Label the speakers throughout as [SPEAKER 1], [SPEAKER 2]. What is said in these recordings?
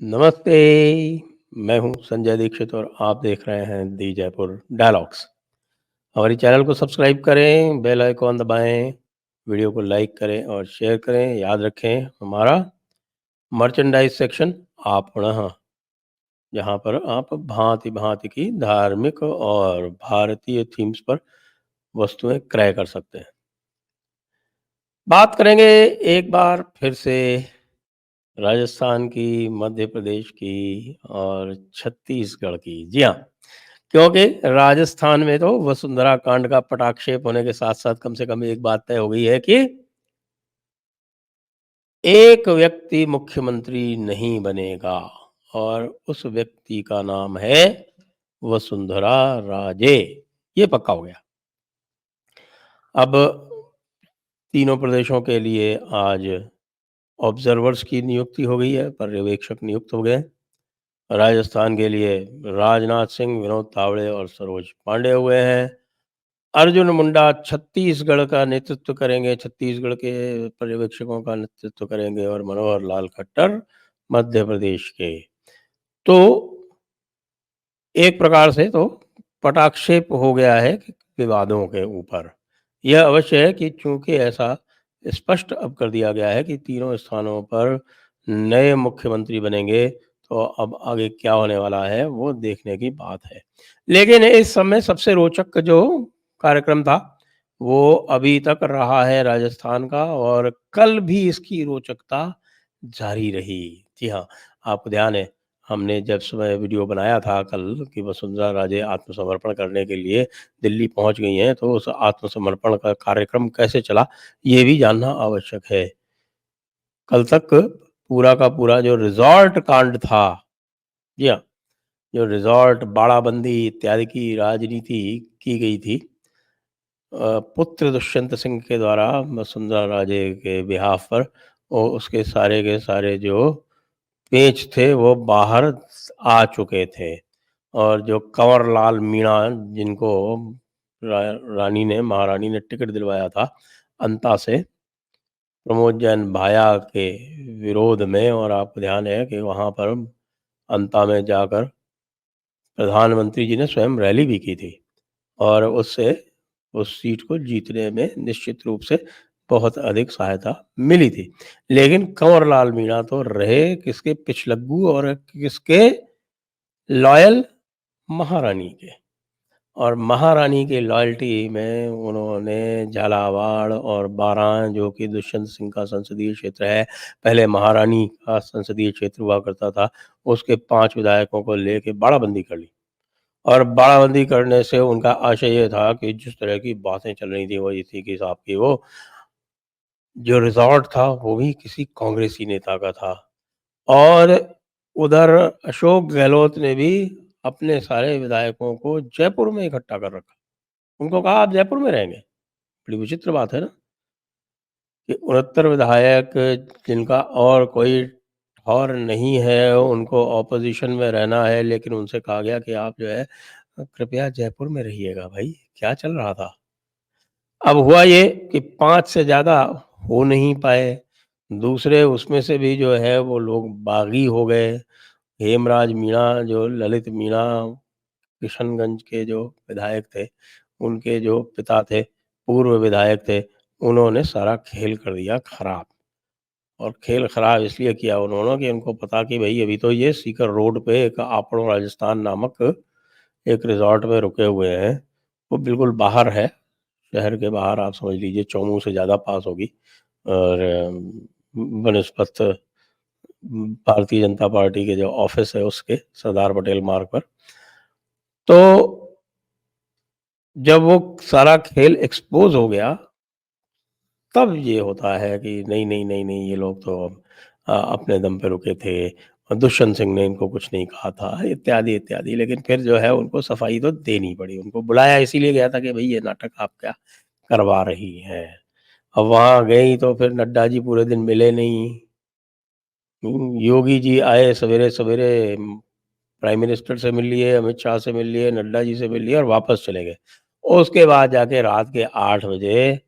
[SPEAKER 1] नमस्ते, मैं हूँ संजय दीक्षित और आप देख रहे हैं दी जयपुर डायलॉग्स। हमारे चैनल को सब्सक्राइब करें, बेल आइकॉन दबाएं, वीडियो को लाइक करें और शेयर करें। याद रखें हमारा मर्चेंडाइज सेक्शन आप पुनः, जहाँ पर आप भांति-भांति की धार्मिक और भारतीय थीम्स पर वस्तुएं क्रय कर सकते हैं। बात करेंगे एक बार फिर से राजस्थान की, मध्य प्रदेश की और छत्तीसगढ़ की। जी हाँ, क्योंकि राजस्थान में तो वसुंधरा कांड का पटाक्षेप होने के साथ-साथ कम से कम एक बात तय हो गई है कि एक व्यक्ति मुख्यमंत्री नहीं बनेगा और उस व्यक्ति का नाम है वसुंधरा राजे। ये पक्का हो गया। अब तीनों प्रदेशों के लिए आज ऑब्जर्वर्स की नियुक्ति हो गई है, पर्यवेक्षक नियुक्त हो गए। राजस्थान के लिए राजनाथ सिंह, विनोद तावड़े और सरोज पांडे हुए हैं। अर्जुन मुंडा छत्तीसगढ़ का नेतृत्व करेंगे, छत्तीसगढ़ के पर्यवेक्षकों का नेतृत्व करेंगे और मनोहर लाल खट्टर मध्य प्रदेश के। तो एक प्रकार से तो पटाक्षेप हो गया है विवादों के ऊपर। यह अवश्य है कि चूँकि ऐसा स्पष्ट अब कर दिया गया है कि तीनों स्थानों पर नए मुख्यमंत्री बनेंगे, तो अब आगे क्या होने वाला है वो देखने की बात है। लेकिन इस समय सबसे रोचक जो कार्यक्रम था, वो अभी तक रहा है राजस्थान का और कल भी इसकी रोचकता जारी रही। जी हाँ, आपको ध्यान है हमने जब सुबह वीडियो बनाया था कल कि वसुंधरा राजे आत्मसमर्पण करने के लिए दिल्ली पहुंच गई हैं, तो उस आत्मसमर्पण का कार्यक्रम कैसे चला, ये भी जानना आवश्यक है। कल तक पूरा का पूरा जो रिज़ॉर्ट कांड था, जी हाँ, जो रिज़ॉर्ट, बाड़ाबंदी इत्यादि की राजनीति की गई थी पुत्र दुष्यंत सिंह के द्वारा वसुंधरा राजे के बिहाफ़ पर, और उसके सारे के सारे जो पेच थे वो बाहर आ चुके थे। और जो कंवर लाल मीणा जिनको रा रानी ने, महारानी ने टिकट दिलवाया था अंता से, प्रमोद जैन भाया के विरोध में, और आपको ध्यान है कि वहाँ पर अंता में जाकर प्रधानमंत्री जी ने स्वयं रैली भी की थी और उससे उस सीट को जीतने में निश्चित रूप से बहुत अधिक सहायता मिली थी। लेकिन कंवर लाल मीणा तो रहे किसके पिछलग्गू और किसके लॉयल, महारानी के। और महारानी की लॉयल्टी में उन्होंने झालावाड़ और बारां, जो कि दुष्यंत सिंह का संसदीय क्षेत्र है, पहले महारानी का संसदीय क्षेत्र हुआ करता था, उसके 5 विधायकों को लेके बाड़ाबंदी कर ली। और बाड़ाबंदी करने से उनका आशय ये था कि जिस तरह की बातें चल रही थी वो ये थी कि साहब की वो जो रिज़ॉर्ट था वो भी किसी कांग्रेसी नेता का था। और उधर अशोक गहलोत ने भी अपने सारे विधायकों को जयपुर में इकट्ठा कर रखा। उनको कहा आप जयपुर में रहेंगे। बड़ी विचित्र बात है ना कि 69 विधायक जिनका और कोई ठौर नहीं है, उनको ऑपोज़िशन में रहना है, लेकिन उनसे कहा गया कि आप जो है कृपया जयपुर में रहिएगा भाई, क्या चल रहा था? अब हुआ ये कि 5 से ज़्यादा हो नहीं पाए। दूसरे उसमें से भी जो है वो लोग बागी हो गए। हेमराज मीणा, जो ललित मीणा किशनगंज के जो विधायक थे, उनके जो पिता थे, पूर्व विधायक थे, उन्होंने सारा खेल कर दिया खराब। और खेल खराब इसलिए किया उन्होंने कि उनको पता कि भई अभी तो ये सीकर रोड पे एक आपड़ो राजस्थान नामक एक रिज़ॉर्ट में रुके हुए हैं। वो बिल्कुल बाहर है, शहर के बाहर, आप समझ लीजिए चौमू से ज़्यादा पास होगी। और बनिस्पत भारतीय जनता पार्टी के जो ऑफ़िस है उसके सरदार पटेल मार्ग पर। तो जब वो सारा खेल एक्सपोज़ हो गया, तब ये होता है कि नहीं, ये लोग तो अपने दम पे रुके थे और दुष्यंत सिंह ने इनको कुछ नहीं कहा था, इत्यादि। लेकिन फिर जो है उनको सफाई तो देनी पड़ी। उनको बुलाया इसीलिए गया था कि भई ये नाटक आप क्या करवा रही हैं। अब वहाँ गई तो फिर नड्डा जी पूरे दिन मिले नहीं। योगी जी आए सवेरे-सवेरे, प्राइम मिनिस्टर से मिल लिए, अमित शाह से मिल लिए, नड्डा जी से मिल लिए और वापस चले गए। उसके बाद जाके रात के 8 बजे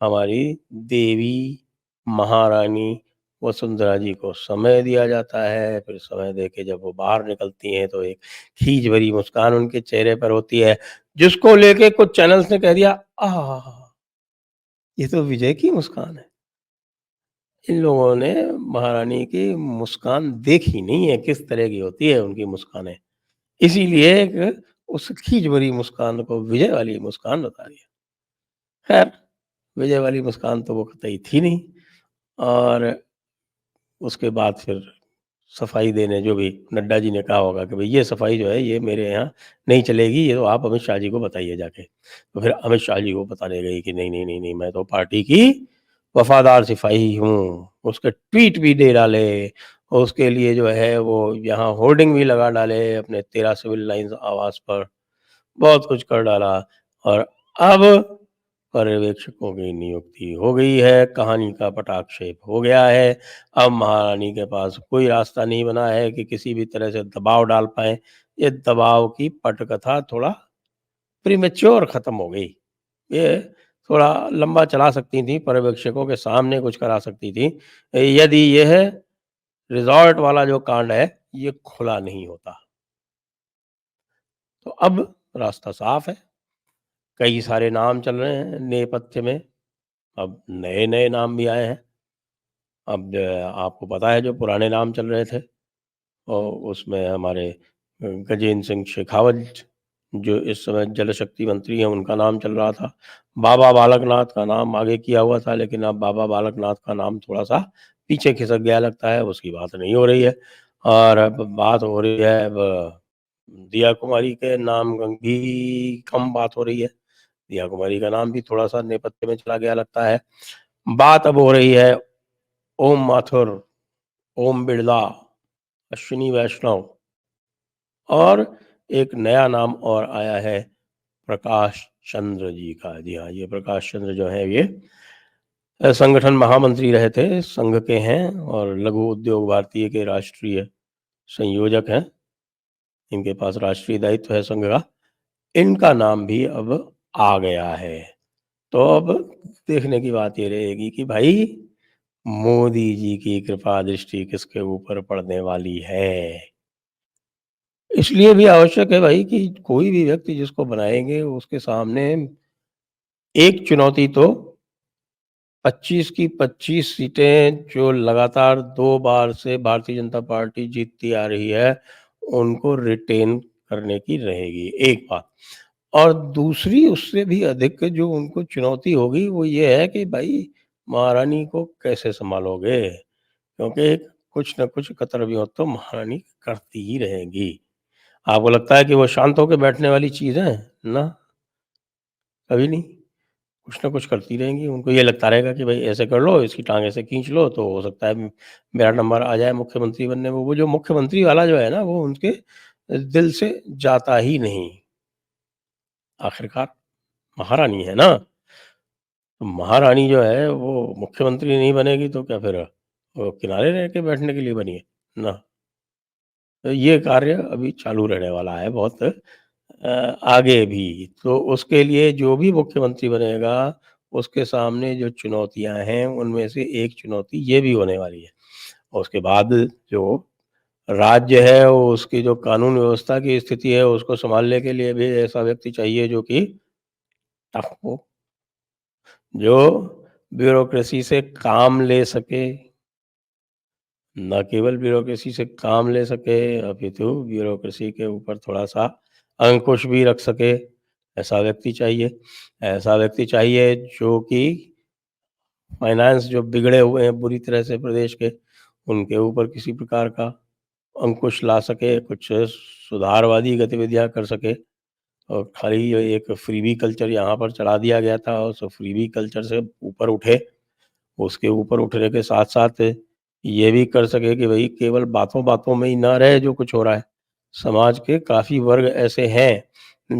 [SPEAKER 1] हमारी देवी, महारानी वसुंधरा जी को समय दिया जाता है, फिर समय देके जब वो बाहर निकलती हैं तो एक खीज भरी मुस्कान उनके चेहरे पर होती है, जिसको लेके कुछ चैनल्स ने कह दिया, आहा! ये तो विजय की मुस्कान है। इन लोगों ने महारानी की मुस्कान देखी नहीं है, किस तरह की होती है उनकी मुस्कानें। इसीलिए एक उस खीज भरी मुस्कान को विजय वाली मुस्कान बता दिया। खैर, विजय वाली मुस्कान तो वो कतई थी नहीं और उसके बाद फिर सफाई देने जो भी नड्डा जी ने कहा होगा कि भई ये सफाई जो है ये मेरे यहाँ नहीं चलेगी, ये तो आप अमित शाह जी को बताइए जाके। तो फिर अमित शाह जी को बताने गई कि नहीं, नहीं, नहीं, नहीं मैं तो पार्टी की वफ़ादार सिपाही हूँ। उसके ट्वीट भी दे डाले, और उसके लिए जो है वो यहाँ होर्डिंग भी लगा डाले अपने 13 सिविल लाइन्स आवास पर, बहुत कुछ कर डाला और अब पर्यवेक्षकों की नियुक्ति हो गई है, कहानी का पटाक्षेप हो गया है। अब महारानी के पास कोई रास्ता नहीं बना है कि किसी भी तरह से दबाव डाल पाएँ। ये दबाव की पटकथा थोड़ा प्रीमेच्योर खत्म हो गई। ये थोड़ा लंबा चला सकती थीं, पर्यवेक्षकों के सामने कुछ करा सकती थीं, यदि यह रिज़ॉर्ट वाला जो कांड है, ये खुला नहीं होता। तो अब रास्ता साफ है। कई सारे नाम चल रहे हैं नेपथ्य में, अब नए-नए नाम भी आए हैं। अब आपको पता है जो पुराने नाम चल रहे थे और उसमें हमारे गजेंद्र सिंह शेखावत जो इस समय जल शक्ति मंत्री हैं उनका नाम चल रहा था। बाबा बालक नाथ का नाम आगे किया हुआ था लेकिन अब बाबा बालक नाथ का नाम थोड़ा-सा पीछे खिसक गया लगता है, उसकी बात नहीं हो रही है। और अब बात हो रही है अब दिया कुमारी के नाम की कम बात हो रही है। दिया कुमारी का नाम भी थोड़ा-सा नेपथ्य में चला गया लगता है। बात अब हो रही है ओम माथुर, ओम बिड़ला, अश्विनी वैष्णव और एक नया नाम और आया है प्रकाश चंद्र जी का। जी हाँ, ये प्रकाश चंद्र जो हैं ये संगठन महामंत्री रहे थे, संघ के हैं और लघु उद्योग भारतीय के राष्ट्रीय संयोजक हैं। इनके पास राष्ट्रीय दायित्व है संघ का। इनका नाम भी अब आ गया है। तो अब देखने की बात ये रहेगी कि भाई मोदी जी की कृपा दृष्टि किसके ऊपर पड़ने वाली है। इसलिए भी आवश्यक है भाई कि कोई भी व्यक्ति जिसको बनाएँगे उसके सामने एक चुनौती तो 25 की 25 सीटें जो लगातार 2 बार से भारतीय जनता पार्टी जीतती आ रही है, उनको रिटेन करने की रहेगी, एक बात। और दूसरी उससे भी अधिक जो उनको चुनौती होगी वो ये है कि भाई महारानी को कैसे सँभालोगे? क्योंकि कुछ न कुछ कतर-व्यूह तो महारानी करती ही रहेंगी। आपको लगता है कि वो शांत होके बैठने वाली चीज़ है? ना, कभी नहीं। कुछ न कुछ करती रहेंगी। उनको ये लगता रहेगा कि भई ऐसे कर लो, इसकी टाँग ऐसे खींच लो तो हो सकता है मेरा नंबर आ जाए मुख्यमंत्री बनने में। वो जो मुख्यमंत्री वाला जो है ना वो उनके दिल से जाता ही नहीं। आखिरकार महारानी है ना, तो महारानी जो है वो मुख्यमंत्री नहीं बनेगी तो क्या फिर वो किनारे रह के बैठने के लिए बनी है? ना। तो ये कार्य अभी चालू रहने वाला है बहुत आगे भी। तो उसके लिए जो भी मुख्यमंत्री बनेगा, उसके सामने जो चुनौतियाँ हैं, उनमें से एक चुनौती ये भी होने वाली है। और उसके बाद जो राज्य है, वो उसकी जो कानून व्यवस्था की स्थिति है, उसको सँभालने के लिए भी ऐसा व्यक्ति चाहिए जो कि टफ़ हो, जो ब्यूरोक्रेसी से काम ले सके। ना केवल ब्यूरोक्रेसी से काम ले सके अपितु ब्यूरोक्रेसी के ऊपर थोड़ा-सा अंकुश भी रख सके, ऐसा व्यक्ति चाहिए। ऐसा व्यक्ति चाहिए जो कि फाइनेंस जो बिगड़े हुए हैं बुरी तरह से प्रदेश के, उनके ऊपर किसी प्रकार का अंकुश ला सके, कुछ सुधारवादी गतिविधियाँ कर सके और खाली ये एक फ्रीबी कल्चर यहाँ पर चला दिया गया था, उस फ्रीबी कल्चर से ऊपर उठे। उसके ऊपर उठने के साथ-साथ ये भी कर सके कि भई केवल बातों-बातों में ही ना रहे जो कुछ हो रहा है। समाज के काफ़ी वर्ग ऐसे हैं,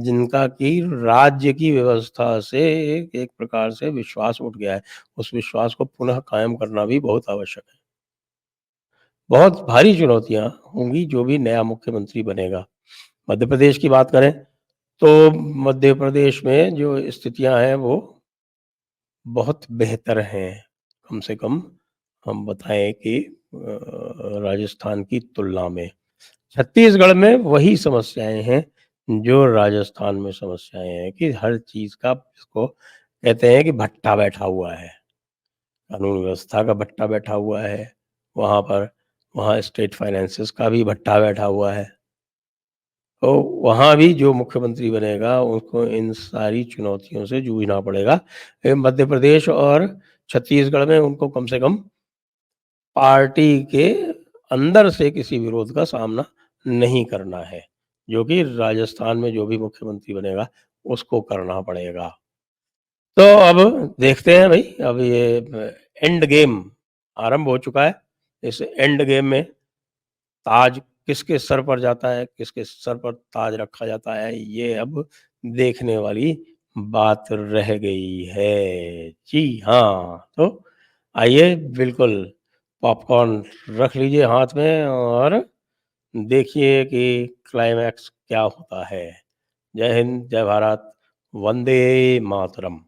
[SPEAKER 1] जिनका कि राज्य की व्यवस्था से एक एक प्रकार से विश्वास उठ गया है। उस विश्वास को पुनः कायम करना भी बहुत आवश्यक है। बहुत भारी चुनौतियाँ होंगी जो भी नया मुख्यमंत्री बनेगा। मध्य प्रदेश की बात करें, तो मध्य प्रदेश में जो स्थितियाँ हैं वो बहुत बेहतर हैं, कम से कम हम बताएँ कि राजस्थान की तुलना में छत्तीसगढ़ में वही समस्याएँ हैं, जो राजस्थान में समस्याएँ हैं कि हर चीज़ का इसको कहते हैं कि भट्टा बैठा हुआ है। कानून व्यवस्था का भट्टा बैठा हुआ है, वहाँ पर वहाँ स्टेट फाइनेंसेस का भी भट्टा बैठा हुआ है। तो वहाँ भी जो मुख्यमंत्री बनेगा, उसको इन सारी चुनौतियों से जूझना पड़ेगा। मध्य प्रदेश और छत्तीसगढ़ में उनको कम से कम पार्टी के अंदर से किसी विरोध का सामना नहीं करना है, जो कि राजस्थान में जो भी मुख्यमंत्री बनेगा, उसको करना पड़ेगा। तो अब देखते हैं भई, अब ये एंड गेम आरंभ हो चुका है। इस एंड गेम में ताज किसके सर पर जाता है, किसके सर पर ताज रखा जाता है, ये अब देखने वाली बात रह गई है। जी हाँ, तो आइए बिल्कुल पॉपकॉर्न रख लीजिए हाथ में और देखिए कि क्लाइमैक्स क्या होता है। जय हिंद, जय भारत, वंदे मातरम।